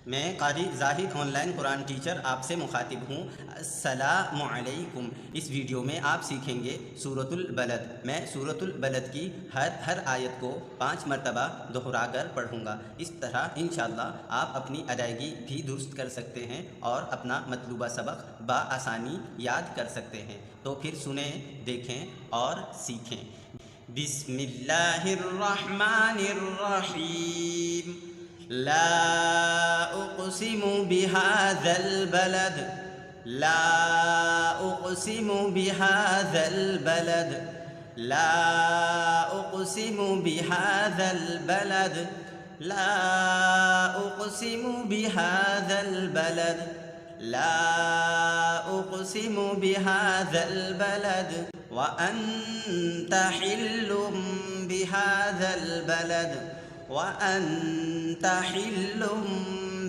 मैं क़ारी ज़ाहिद ऑनलाइन कुरान टीचर आपसे मुखातिब हूँ। अस्सलामु अलैकुम। इस वीडियो में आप सीखेंगे सूरतुल बलद। मैं सूरतुल बलद की हर आयत को 5 मरतबा दोहरा कर पढ़ूँगा। इस तरह इंशाअल्लाह आप अपनी अदायगी भी दुरुस्त कर सकते हैं और अपना मतलूबा सबक बआसानी याद कर सकते हैं। तो फिर सुने, देखें और सीखें। बिस्मिल्लाहिर रहमानिर रहीम। ला उक़सिमु बिहाज़ल बलद, ला उक़सिमु बिहाज़ल बलद, ला उक़सिमु बिहाज़ल बलद, ला उक़सिमु बिहाज़ल बलद, ला उक़सिमु बिहाज़ल बलद व अन्त हिल्लुम बिहाज़ल बलद, व अन्त हिल्लुम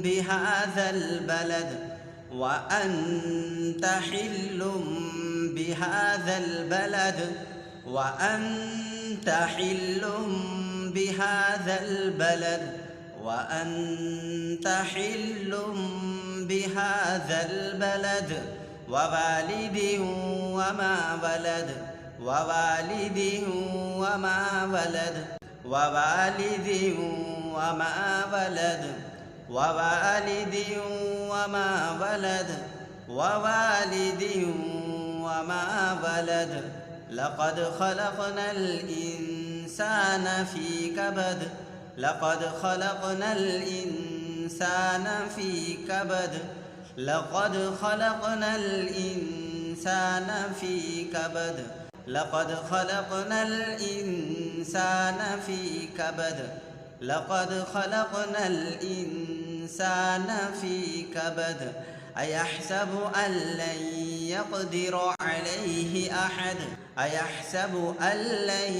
बिहाज़ल बलद, व अन्त हिल्लुम बिहाज़ल बलद, व अन्त हिल्लुम बिहाज़ल बलद, व अन्त हिल्लुम बिहाज़ल बलद, व वालिदिन व मा वलद, व वालिदिन व मा वलद, व वालिदिन व मा वलद, व वालिदिन व मा वलद, व वालिदिन व मा वलद। लक़द खलक़नल इंसान फ़ी कबद, लक़द खलक़नल इंसान फ़ी कबद, लक़द खलक़नल इंसान फ़ी कबद, लक़द खलक़नल इंसान फ़ी कबद, लक़द खलक़नल इंसान फ़ी कबद। अयहसबु अल्लन यक़दिर अलैहि अहद, अयहसबु अल्लन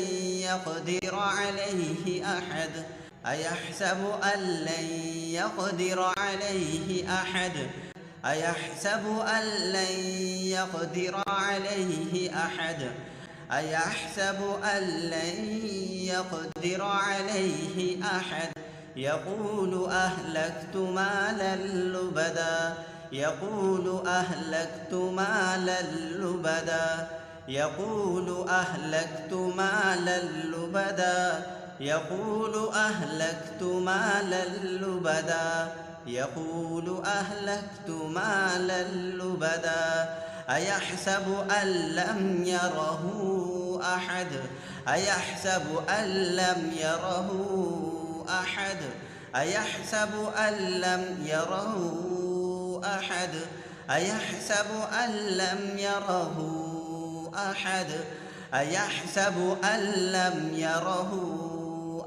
यक़दिर अलैहि अहद, अयहसबु अल्लन यक़दिर अलैहि अहद, अयहसबु अल्लन यक़दिर अलैहि अहद, अयहसबु अल्लन यक़दिर अलैहि अहद। यक़ूलु अहलक्तु मालन लुबदा, यक़ूलु अहलक्तु मालन लुबदा, यक़ूलु अहलक्तु मालन लुबदा, यक़ूलु अहलक्तु मालन लुबदा, यक़ूलु अहलक्तु मालन लुबदा। अयहसबु अल्लम यरहु अहद, अयहसबु अल्लम यरहु अहद, अयहसबु अल्लम यरहु अहद, अयहसबु अल्लम यरहु अहद, अयहसबु अल्लम यरहु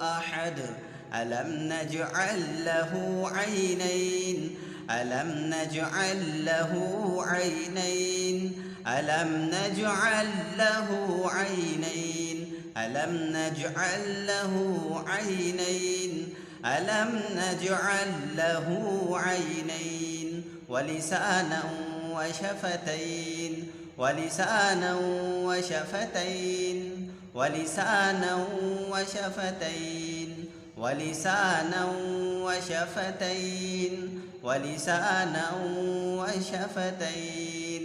अहद। अलम नजअल लहु ऐनैन, अलम नजअल लहु ऐनैन, अलम नजअल लहु ऐनैन, अलम नजअल लहु ऐनैन, अलम नजअल लहु ऐनैन। वलिसानन व शफतैन, वलिसानन व शफतैन, वलिसानन व शफतैन, वलिसानन व शफतैन, वलिसानन व शफतैन।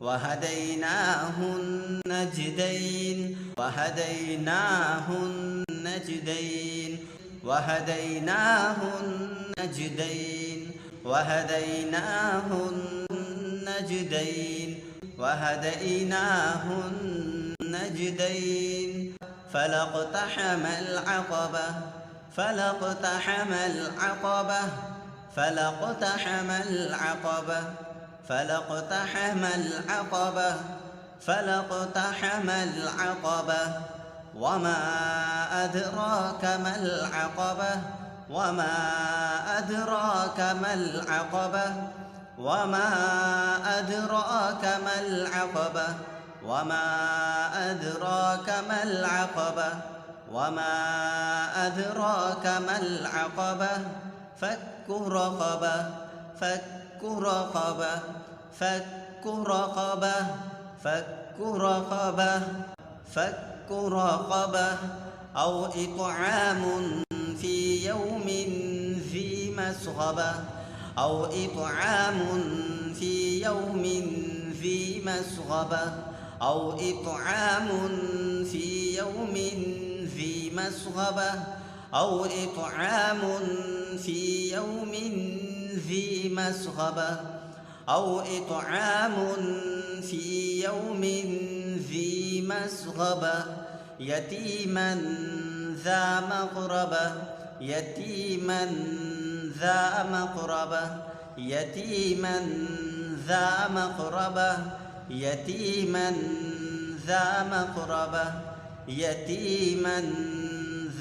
वहदैनाहु नजदैन, वहदैनाहु नजदैन, वहदैनाहु नजदैन, वहदैनाहु नजदैन, वहदैनाहु नजदैन। फलक़तहमल अक़बह, फलक़तहमल अक़बह, फलक़तहमल अक़बह, फलक़तहमल अक़बह, फलक़तहमल अक़बह। वमा अदराक मल अक़बह, वमा अदराक मल अक़बह, वमा अदराक मल अक़बह, वमा अदराक मल अक़बह, वमा अदराक मल अक़बह। फक्कु रक़बह, फक्कु रक़बह, फक्कु रक़बह, फक्कु रक़बह, फक्कु रक़बह। أو إطعام في يوم ذي مسغبة أو إطعام في يوم ذي مسغبة أو إطعام في يوم ذي مسغبة أو إطعام في يوم ذي مسغبة أو إطعام في يوم ذي مسغبة يتيما ذا مقربة يتيما ذا مقربة يتيما ذا مقربة يتيما ذا مقربة يتيما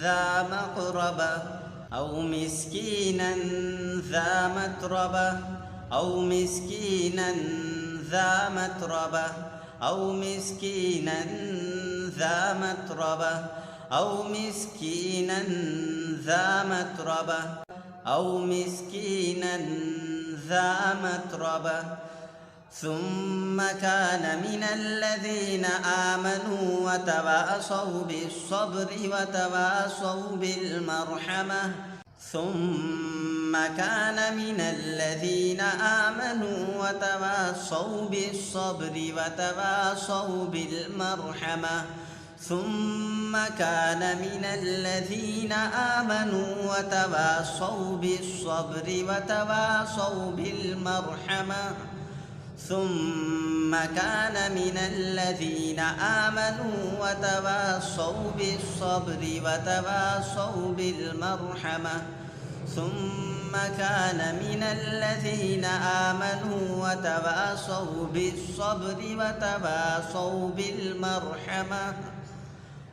ذا مقربة أو مسكينا ذا متربة أو مسكينا ذا متربة أو مسكينا ذا متربة أو مسكينا ذا متربة أو مسكينا ذا متربة ثم كان من الذين آمنوا وتواصوا بالصبر وتواصوا بالمرحمة ثم كان من الذين آمنوا وتواصوا بالصبر وتواصوا بالمرحمة ثم كان من الذين آمنوا وتواصوا بالصبر وتواصوا بالمرحمة ثم كان من الذين آمنوا وتواصوا بالصبر وتواصوا بالمرحمة ثم كان من الذين آمنوا وتواصوا بالصبر وتواصوا بالمرحمة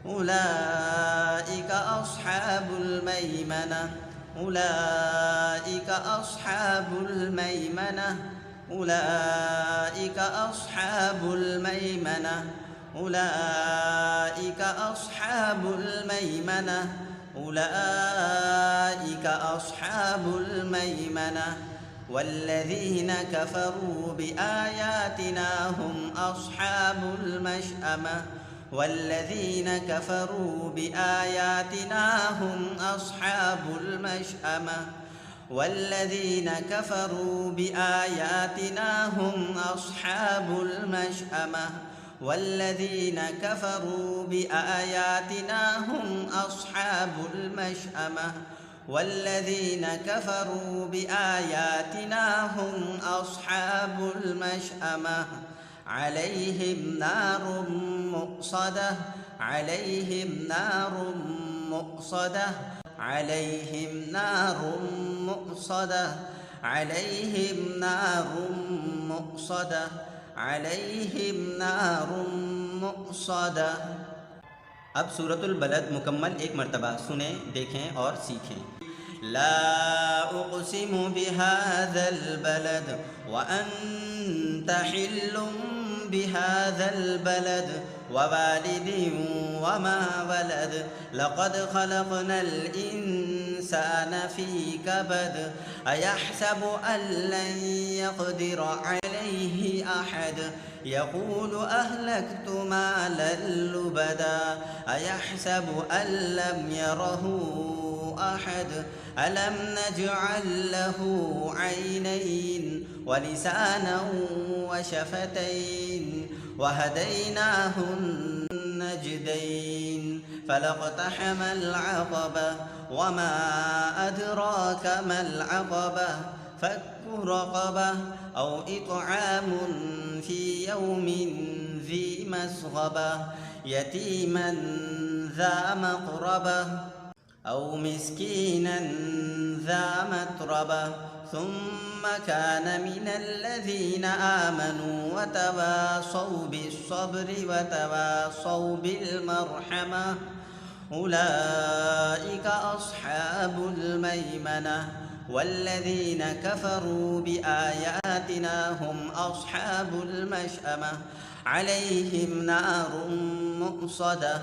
أولئك أصحاب الميمنة أولئك أصحاب الميمنة أولئك أصحاب الميمنة أولئك أصحاب الميمنة أولئك أصحاب الميمنة والذين كفروا بآياتنا هم أصحاب المشأمة والذين كفروا بآياتنا هم أصحاب المشأمة والذين كفروا بآياتنا هم أصحاب المشأمة والذين كفروا بآياتنا هم أصحاب المشأمة والذين كفروا بآياتنا هم أصحاب المشأمة عليهم نار مؤصدة عليهم نار مؤصدة عليهم نار مؤصدة عليهم نار مؤصدة عليهم نار مؤصدة। अब सूरतुल बलद मुकम्मल एक मर्तबा सुने, देखें और सीखें। ला उक़सिमु बिहाज़ल बलद व अन्त हिल्लुम बिहाज़ल बलद व वालिदिन व मा वलद लक़द ख़लक़नल इंसान फ़ी कबद अयहसबु अन लन यक़दिर अलैहि अहद यक़ूलु अहलकतु मालन लुबदा अयहसबु अन लम यरहु अहद अलम नजअल लहु ऐनैन व लिसानन व शफ़तैन व हदैनाहु नजदैन फलक़तहमल अक़बा व मा अदराक मल अक़बा फक्कु रक़बा औ इत्आमुन फ़ी यौमिन ज़ी मस्ग़बा यतीमन ज़ा मक़रबा औ मिस्कीनन ज़ा मतरबा ثم كان من الذين آمنوا وتواصوا بالصبر وتواصوا بالمرحمة أولئك أصحاب الميمنة والذين كفروا بآياتنا هم أصحاب المشأمة عليهم نار مؤصدة